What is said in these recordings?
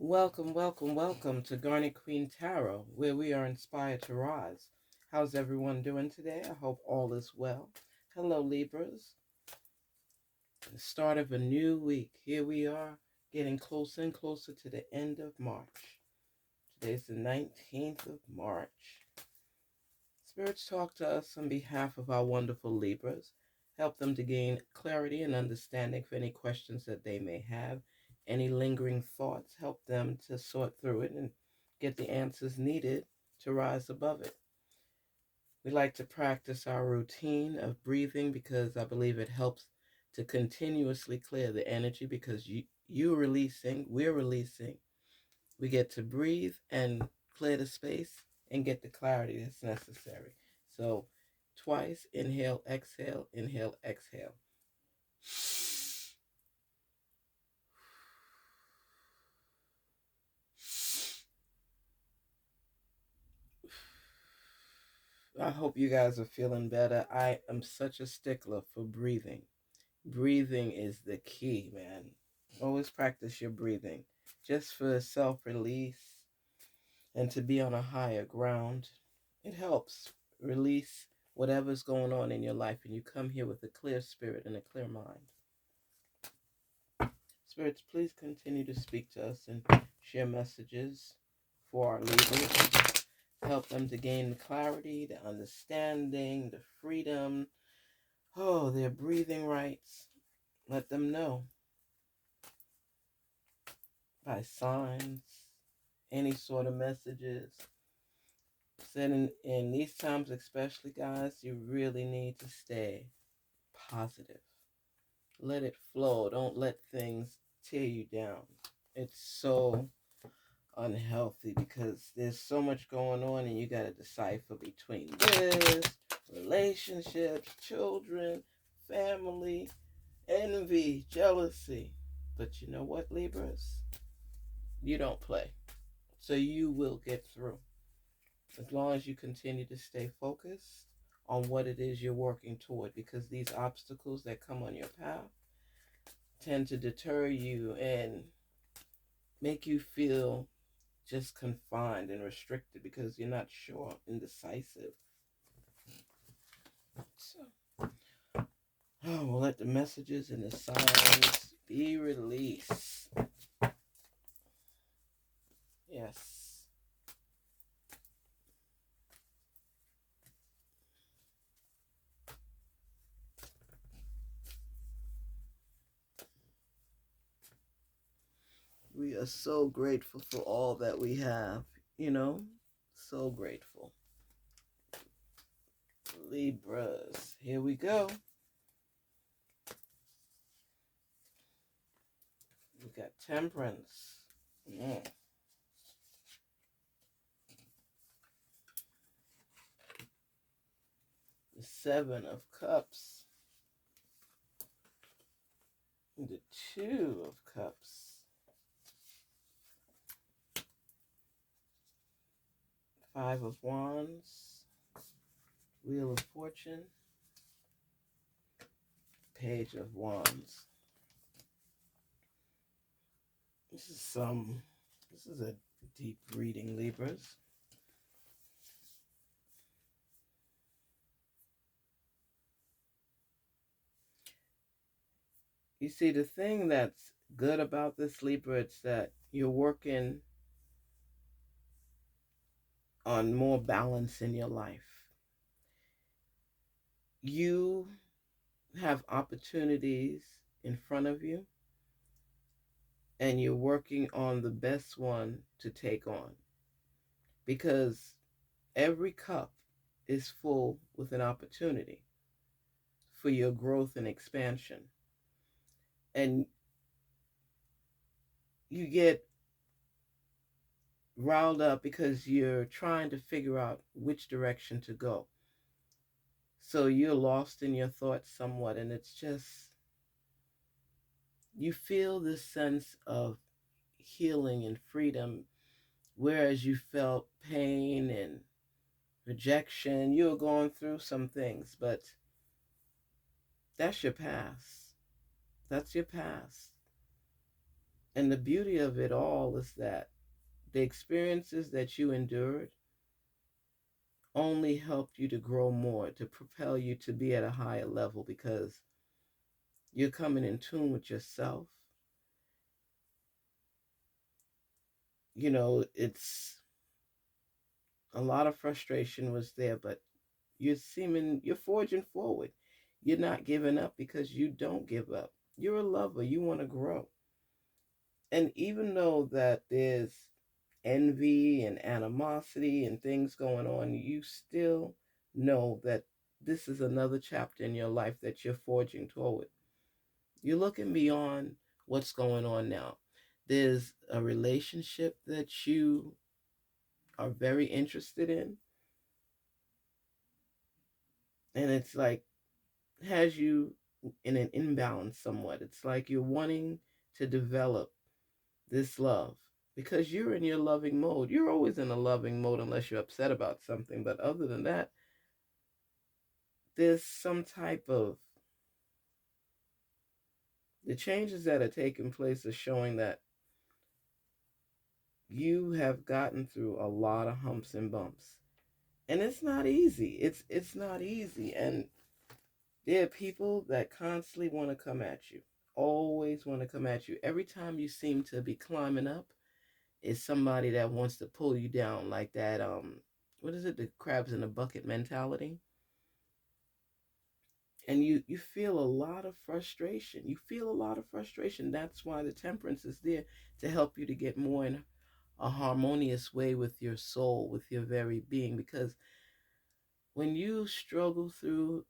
Welcome, welcome, welcome to Garnetqueentarot, where we are inspired to rise. How's everyone doing today? I hope all is well. Hello, Libras. The start of a new week. Here we are, getting closer and closer to the end of March. Today's the 19th of March. Spirits talk to us on behalf of our wonderful Libras. Help them to gain clarity and understanding for any questions that they may have. Any lingering thoughts, help them to sort through it and get the answers needed to rise above it. We like to practice our routine of breathing because I believe it helps to continuously clear the energy because you're releasing, we're releasing. We get to breathe and clear the space and get the clarity that's necessary. So twice, inhale, exhale, inhale, exhale. I hope you guys are feeling better. I am such a stickler for breathing. Breathing is the key, man. Always practice your breathing just for self-release and to be on a higher ground. It helps release whatever's going on in your life, and you come here with a clear spirit and a clear mind. Spirits, please continue to speak to us and share messages for our leaders. Help them to gain the clarity, the understanding, the freedom, their breathing rights. Let them know by signs, any sort of messages. Said in these times especially, guys, you really need to stay positive. Let it flow. Don't let things tear you down. It's so unhealthy because there's so much going on and you got to decipher between this, relationships, children, family, envy, jealousy. But you know what, Libras? You don't play. So you will get through. As long as you continue to stay focused on what it is you're working toward, because these obstacles that come on your path tend to deter you and make you feel just confined and restricted because you're not sure, indecisive. So, we'll let the messages and the signs be released. Yes. We are so grateful for all that we have, so grateful. Libras, here we go. We got Temperance. The Seven of Cups. The Two of Cups. Five of Wands. Wheel of Fortune. Page of Wands. This is a deep reading, Libras. You see, the thing that's good about this, Libra, it's that you're working on more balance in your life. You have opportunities in front of you, and you're working on the best one to take on. Because every cup is full with an opportunity for your growth and expansion. And you get riled up because you're trying to figure out which direction to go. So you're lost in your thoughts somewhat, and it's just, you feel this sense of healing and freedom, whereas you felt pain and rejection. You're going through some things, but that's your past. That's your past. And the beauty of it all is that the experiences that you endured only helped you to grow more, to propel you to be at a higher level, because you're coming in tune with yourself. It's a lot of frustration was there, but you're forging forward. You're not giving up because you don't give up. You're a lover. You want to grow. And even though that there's envy and animosity and things going on, you still know that this is another chapter in your life that you're forging toward. You're looking beyond what's going on now. There's a relationship that you are very interested in, and it's like has you in an imbalance somewhat. It's like you're wanting to develop this love because you're in your loving mode. You're always in a loving mode unless you're upset about something. But other than that, there's some type of the changes that are taking place are showing that you have gotten through a lot of humps and bumps. And it's not easy. It's not easy. And there are people that constantly want to come at you. Always want to come at you. Every time you seem to be climbing up, is somebody that wants to pull you down, like that what is it, the crabs in a bucket mentality. And you feel a lot of frustration. That's why the temperance is there, to help you to get more in a harmonious way with your soul, with your very being. Because when you struggle through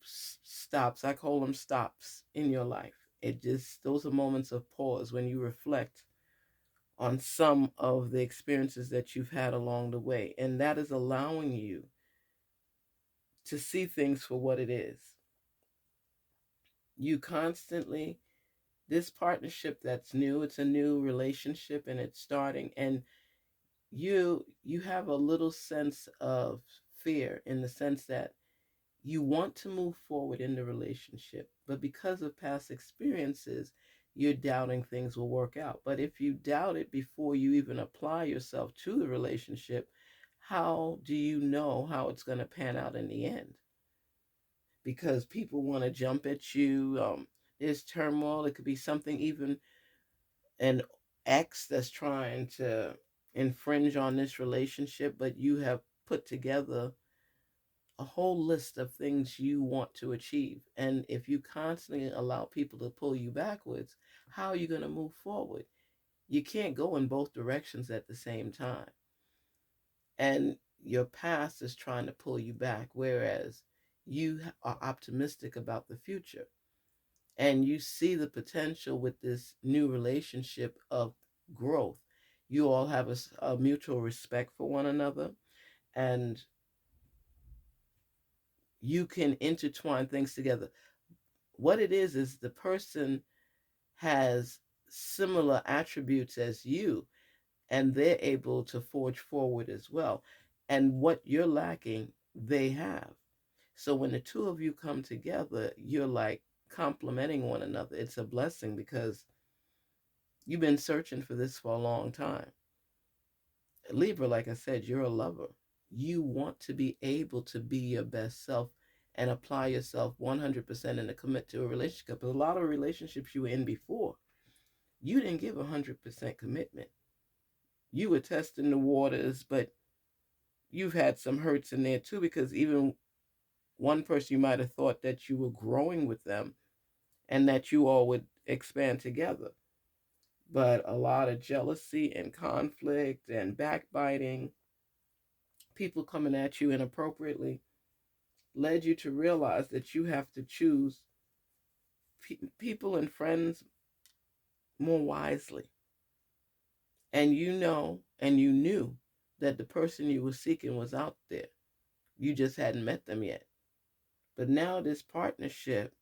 stops, I call them stops in your life, it just, those are moments of pause when you reflect on some of the experiences that you've had along the way. And that is allowing you to see things for what it is. You constantly, this partnership that's new, it's a new relationship and it's starting. And you have a little sense of fear, in the sense that you want to move forward in the relationship, but because of past experiences, you're doubting things will work out. But if you doubt it before you even apply yourself to the relationship, how do you know how it's going to pan out in the end? Because people want to jump at you. There's turmoil. It could be something, even an ex that's trying to infringe on this relationship, but you have put together a whole list of things you want to achieve. And if you constantly allow people to pull you backwards, how are you going to move forward? You can't go in both directions at the same time. And your past is trying to pull you back, whereas you are optimistic about the future. And you see the potential with this new relationship of growth. You all have a mutual respect for one another, and you can intertwine things together. What it is the person has similar attributes as you, and they're able to forge forward as well. And what you're lacking, they have. So when the two of you come together, you're like complementing one another. It's a blessing, because you've been searching for this for a long time. Libra, like I said, you're a lover. You want to be able to be your best self and apply yourself 100% and to commit to a relationship. But a lot of relationships you were in before, you didn't give 100% commitment. You were testing the waters, but you've had some hurts in there too, because even one person, you might have thought that you were growing with them and that you all would expand together. But a lot of jealousy and conflict and backbiting, people coming at you inappropriately, led you to realize that you have to choose people and friends more wisely. And and you knew that the person you were seeking was out there. You just hadn't met them yet. But now this partnership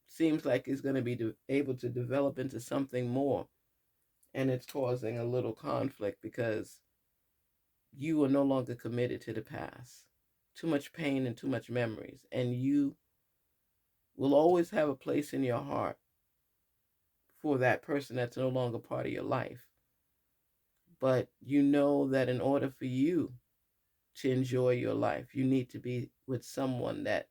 seems like it's going to be able to develop into something more. And it's causing a little conflict because you are no longer committed to the past. Too much pain and too much memories. And you will always have a place in your heart for that person that's no longer part of your life. But you know that in order for you to enjoy your life, you need to be with someone that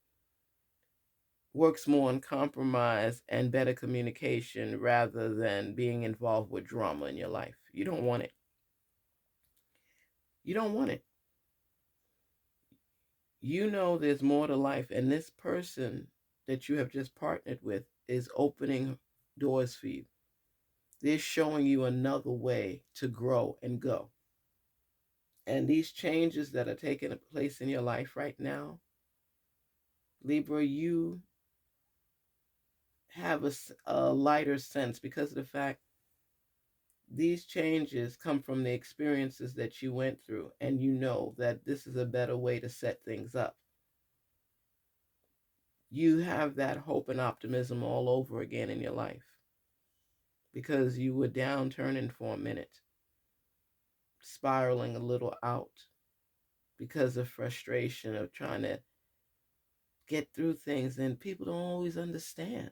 works more on compromise and better communication rather than being involved with drama in your life. You don't want it. You don't want it. You know there's more to life, and this person that you have just partnered with is opening doors for you. They're showing you another way to grow and go. And these changes that are taking place in your life right now, Libra, you have a lighter sense because of the fact these changes come from the experiences that you went through, and you know that this is a better way to set things up. You have that hope and optimism all over again in your life because you were downturning for a minute, spiraling a little out because of frustration of trying to get through things, and people don't always understand.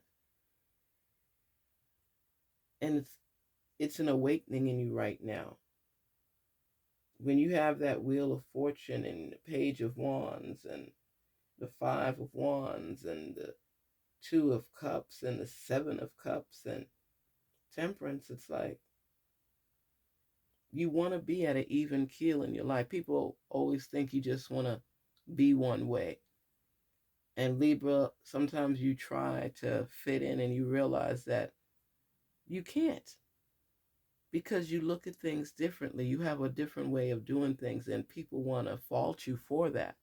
And it's an awakening in you right now. When you have that Wheel of Fortune and the Page of Wands and the Five of Wands and the Two of Cups and the Seven of Cups and Temperance, it's like you want to be at an even keel in your life. People always think you just want to be one way. And Libra, sometimes you try to fit in and you realize that you can't because you look at things differently. You have a different way of doing things, and people want to fault you for that.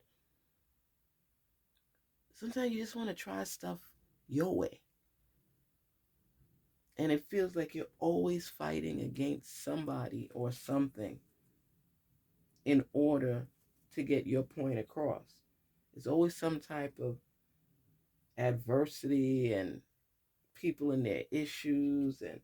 Sometimes you just want to try stuff your way. And it feels like you're always fighting against somebody or something in order to get your point across. There's always some type of adversity and people and their issues, and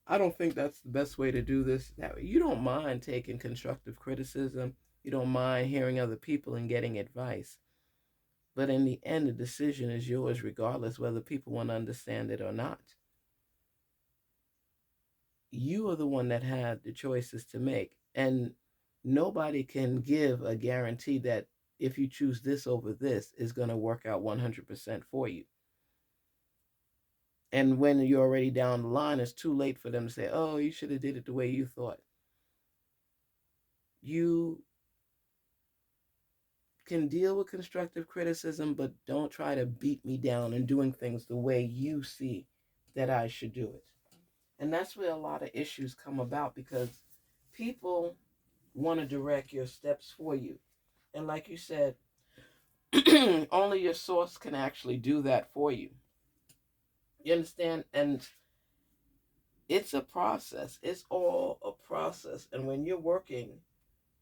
I don't think that's the best way to do this. You don't mind taking constructive criticism, you don't mind hearing other people and getting advice, but in the end the decision is yours regardless whether people want to understand it or not. You are the one that had the choices to make, and nobody can give a guarantee that if you choose this over this is going to work out 100% for you. And when you're already down the line, it's too late for them to say, oh, you should have did it the way you thought. You can deal with constructive criticism, but don't try to beat me down and doing things the way you see that I should do it. And that's where a lot of issues come about, because people want to direct your steps for you. And like you said, only your source can actually do that for you. You understand? And it's a process. It's all a process. And when you're working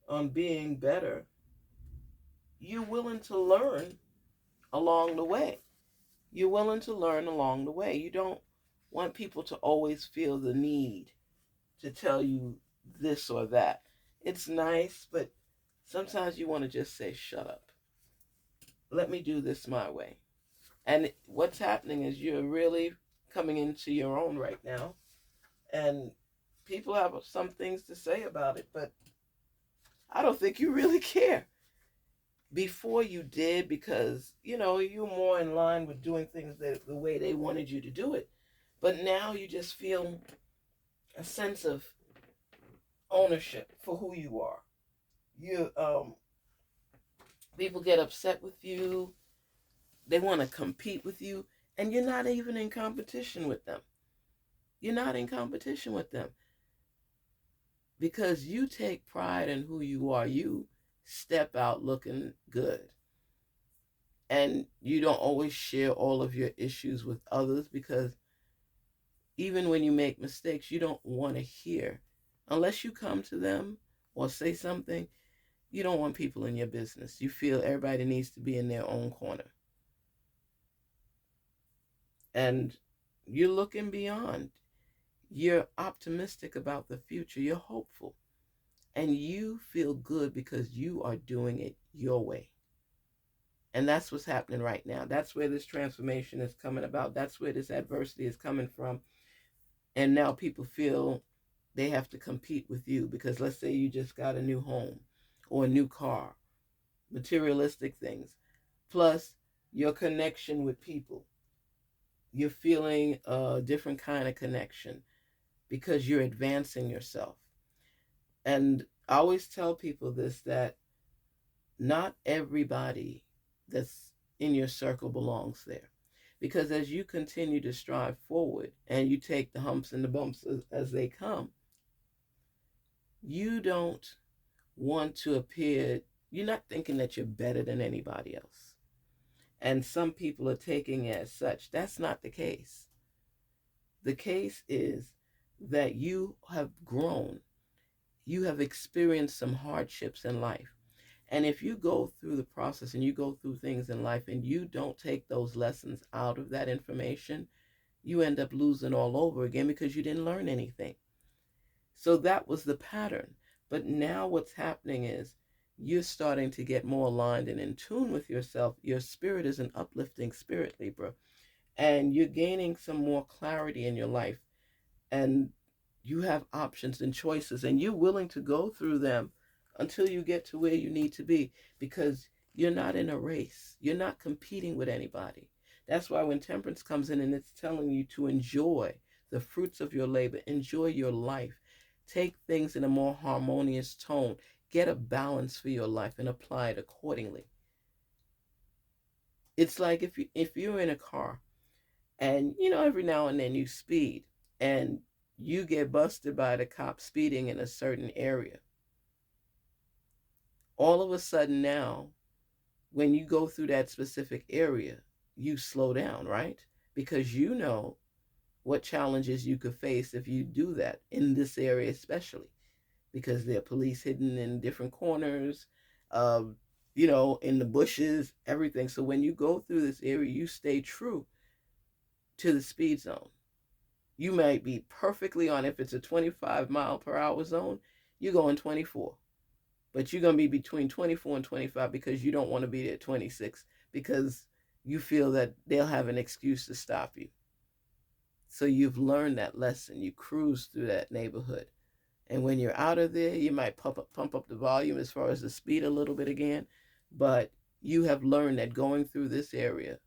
on being better, you're willing to learn along the way. You're willing to learn along the way. You don't want people to always feel the need to tell you this or that. It's nice, but sometimes you want to just say, shut up. Let me do this my way. And what's happening is you're really coming into your own right now. And people have some things to say about it, but I don't think you really care. Before you did, because, you're more in line with doing things the way they wanted you to do it. But now you just feel a sense of ownership for who you are. People get upset with you. They want to compete with you, and you're not even in competition with them. You're not in competition with them because you take pride in who you are. You step out looking good. And you don't always share all of your issues with others, because even when you make mistakes, you don't want to hear, unless you come to them or say something, you don't want people in your business. You feel everybody needs to be in their own corner. And you're looking beyond. You're optimistic about the future. You're hopeful. And you feel good because you are doing it your way. And that's what's happening right now. That's where this transformation is coming about. That's where this adversity is coming from. And now people feel they have to compete with you because let's say you just got a new home or a new car, materialistic things, plus your connection with people. You're feeling a different kind of connection because you're advancing yourself. And I always tell people this, that not everybody that's in your circle belongs there. Because as you continue to strive forward and you take the humps and the bumps as they come, you don't want to appear, you're not thinking that you're better than anybody else. And some people are taking it as such. That's not the case. The case is that you have grown, you have experienced some hardships in life. And if you go through the process and you go through things in life and you don't take those lessons out of that information, you end up losing all over again because you didn't learn anything. So that was the pattern. But now what's happening is you're starting to get more aligned and in tune with yourself. Your spirit is an uplifting spirit, Libra, and you're gaining some more clarity in your life. And you have options and choices, and you're willing to go through them until you get to where you need to be, because you're not in a race. You're not competing with anybody. That's why when temperance comes in and it's telling you to enjoy the fruits of your labor, enjoy your life, take things in a more harmonious tone, get a balance for your life and apply it accordingly. It's like if you're in a car and every now and then you speed and you get busted by the cop speeding in a certain area. All of a sudden now, when you go through that specific area, you slow down, right? Because you know what challenges you could face if you do that in this area, especially because there are police hidden in different corners, uh, in the bushes, everything. So when you go through this area, you stay true to the speed zone. You might be perfectly on, if it's a 25-mile-per-hour zone, you're going 24. But you're going to be between 24 and 25 because you don't want to be there at 26 because you feel that they'll have an excuse to stop you. So you've learned that lesson. You cruise through that neighborhood. And when you're out of there, you might pump up the volume as far as the speed a little bit again. But you have learned that going through this area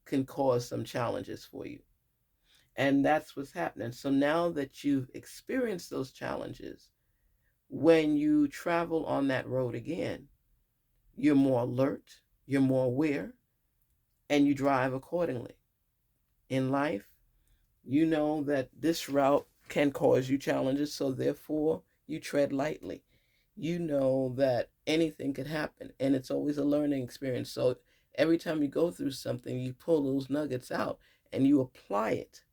can cause some challenges for you. And that's what's happening. So now that you've experienced those challenges, when you travel on that road again, you're more alert, you're more aware, and you drive accordingly. In life, you know that this route can cause you challenges, so therefore you tread lightly. You know that anything could happen, and it's always a learning experience. So every time you go through something, you pull those nuggets out and you apply it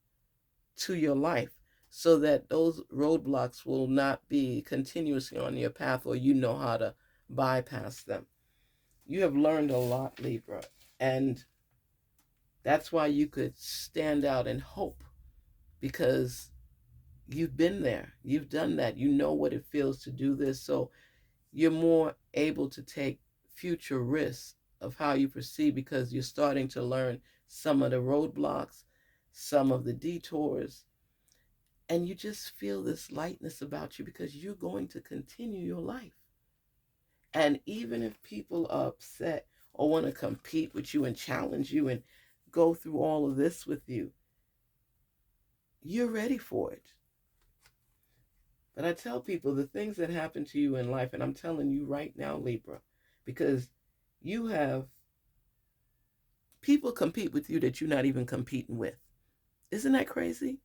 to your life so that those roadblocks will not be continuously on your path, or you know how to bypass them. You have learned a lot, Libra, and that's why you could stand out and hope, because you've been there, you've done that, you know what it feels to do this. So you're more able to take future risks of how you proceed because you're starting to learn some of the roadblocks, some of the detours, and you just feel this lightness about you because you're going to continue your life. And even if people are upset or want to compete with you and challenge you and go through all of this with you, you're ready for it. But I tell people the things that happen to you in life, and I'm telling you right now, Libra, because you have people compete with you that you're not even competing with. Isn't that crazy?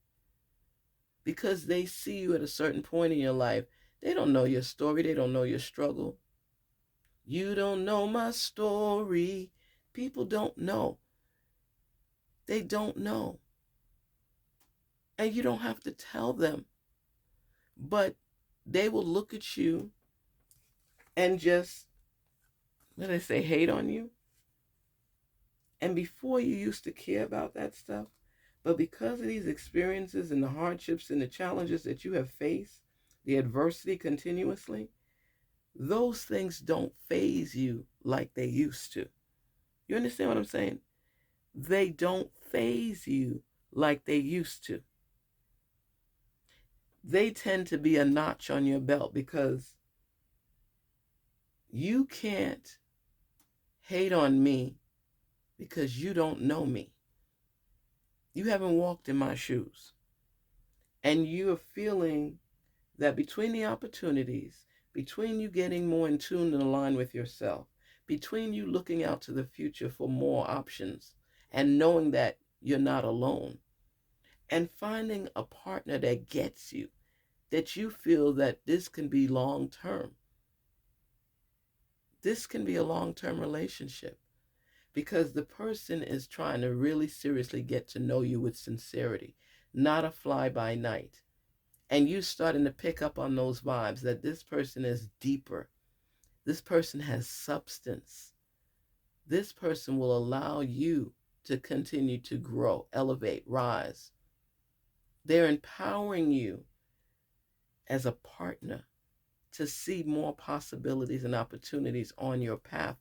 Because they see you at a certain point in your life. They don't know your story. They don't know your struggle. You don't know my story. People don't know. They don't know. And you don't have to tell them. But they will look at you and just, what do they say, hate on you. And before you used to care about that stuff, but because of these experiences and the hardships and the challenges that you have faced, the adversity continuously, those things don't faze you like they used to. You understand what I'm saying? They don't faze you like they used to. they tend to be a notch on your belt because you can't hate on me because you don't know me. You haven't walked in my shoes. And you're feeling that between the opportunities, between you getting more in tune and aligned with yourself, between you looking out to the future for more options and knowing that you're not alone, and finding a partner that gets you, that you feel that this can be long term. This can be a long term relationship because the person is trying to really seriously get to know you with sincerity, not a fly by night. And you starting to pick up on those vibes that this person is deeper. This person has substance. This person will allow you to continue to grow, elevate, rise. They're empowering you as a partner to see more possibilities and opportunities on your path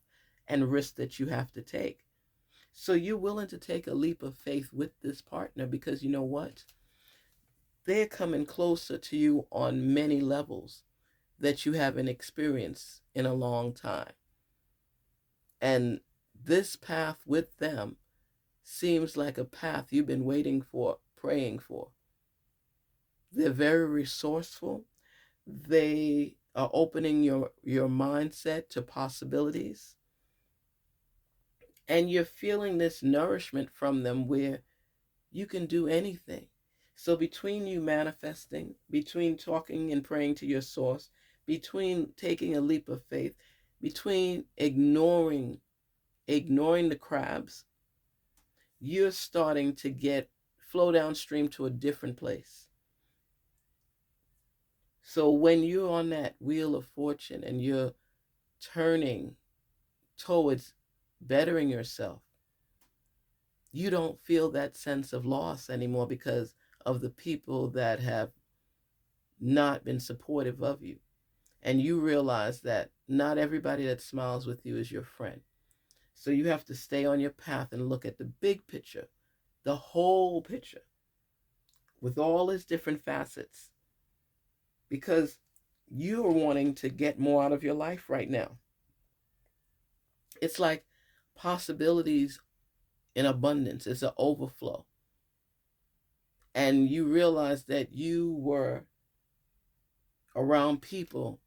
and risks that you have to take. So you're willing to take a leap of faith with this partner because you know what? They're coming closer to you on many levels that you haven't experienced in a long time. And this path with them seems like a path you've been waiting for, praying for. They're very resourceful. They are opening your mindset to possibilities. And you're feeling this nourishment from them where you can do anything. So between you manifesting, between talking and praying to your source, between taking a leap of faith, between ignoring the crabs, you're starting to get flow downstream to a different place. So when you're on that wheel of fortune and you're turning towards bettering yourself, you don't feel that sense of loss anymore because of the people that have not been supportive of you. And you realize that not everybody that smiles with you is your friend. So you have to stay on your path and look at the big picture, the whole picture, with all its different facets, because you are wanting to get more out of your life right now. It's like possibilities in abundance, it's an overflow. And you realize that you were around people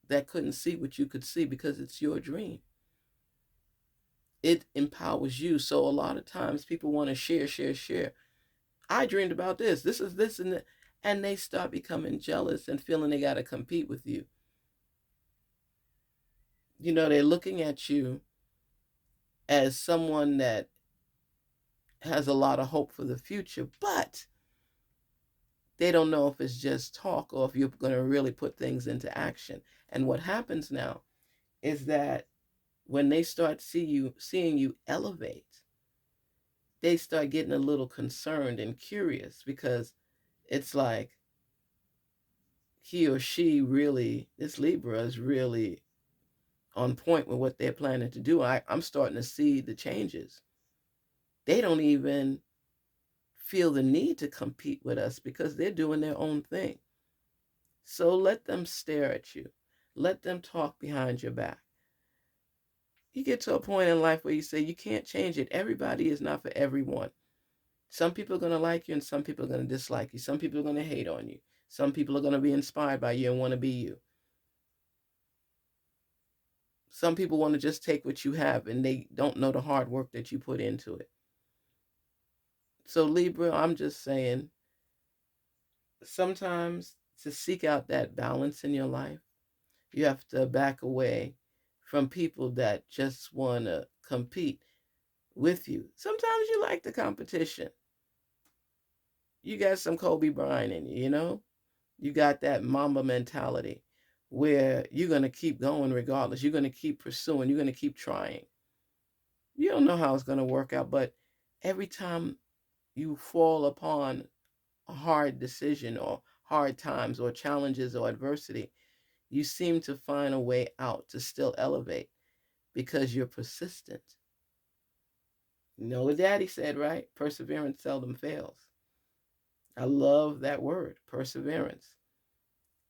that couldn't see what you could see because it's your dream. It empowers you. So a lot of times people want to share. I dreamed about this. This is this and that. And they start becoming jealous and feeling they got to compete with you. You know, they're looking at you as someone that has a lot of hope for the future, but they don't know if it's just talk or if you're going to really put things into action. And what happens now is that when they start seeing you elevate, they start getting a little concerned and curious because it's like he or she really, this Libra is really on point with what they're planning to do. I'm starting to see the changes. They don't even feel the need to compete with us because they're doing their own thing. So let them stare at you. Let them talk behind your back. You get to a point in life where you say you can't change it. Everybody is not for everyone. Some people are going to like you and some people are going to dislike you. Some people are going to hate on you. Some people are going to be inspired by you and want to be you. Some people want to just take what you have and they don't know the hard work that you put into it. So Libra, I'm just saying, sometimes to seek out that balance in your life, you have to back away from people that just want to compete with you. Sometimes you like the competition. You got some Kobe Bryant in you, you know? You got that Mamba mentality where you're going to keep going regardless. You're going to keep pursuing. You're going to keep trying. You don't know how it's going to work out, but every time you fall upon a hard decision or hard times or challenges or adversity, you seem to find a way out to still elevate because you're persistent. You know what Daddy said, right? Perseverance seldom fails. I love that word, perseverance.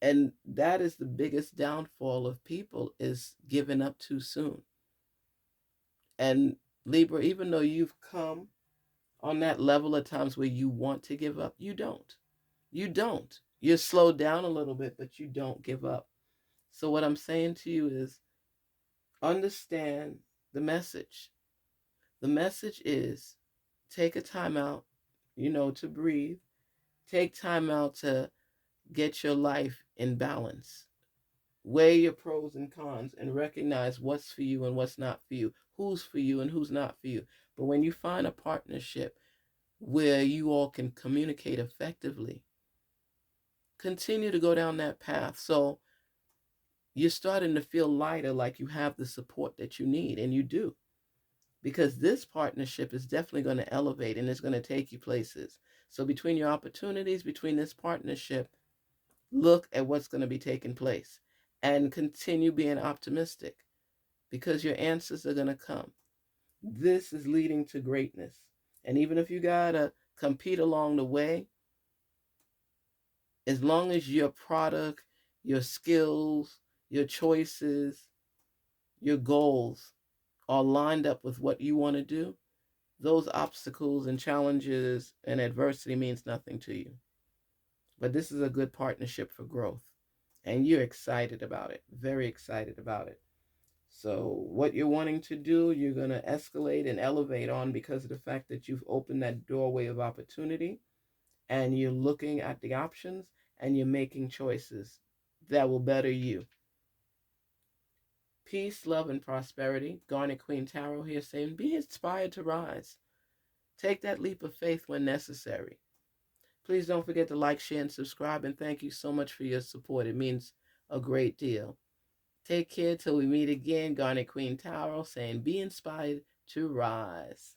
And that is the biggest downfall of people, is giving up too soon. And Libra, even though you've come on that level of times where you want to give up, you don't. You don't. You're slowed down a little bit, but you don't give up. So what I'm saying to you is, understand the message. The message is, take a time out, to breathe. Take time out to get your life in balance. Weigh your pros and cons and recognize what's for you and what's not for you, who's for you and who's not for you. But when you find a partnership where you all can communicate effectively, continue to go down that path. So you're starting to feel lighter, like you have the support that you need, and you do. Because this partnership is definitely going to elevate and it's going to take you places. So between your opportunities, between this partnership, look at what's going to be taking place and continue being optimistic, because your answers are going to come. This is leading to greatness. And even if you got to compete along the way, as long as your product, your skills, your choices, your goals are lined up with what you want to do, those obstacles and challenges and adversity means nothing to you. But this is a good partnership for growth. And you're excited about it, very excited about it. So what you're wanting to do, you're going to escalate and elevate on, because of the fact that you've opened that doorway of opportunity and you're looking at the options and you're making choices that will better you. Peace, love, and prosperity. Garnet Queen Tarot here saying, be inspired to rise. Take that leap of faith when necessary. Please don't forget to like, share, and subscribe. And thank you so much for your support. It means a great deal. Take care till we meet again. Garnet Queen Tarot saying, be inspired to rise.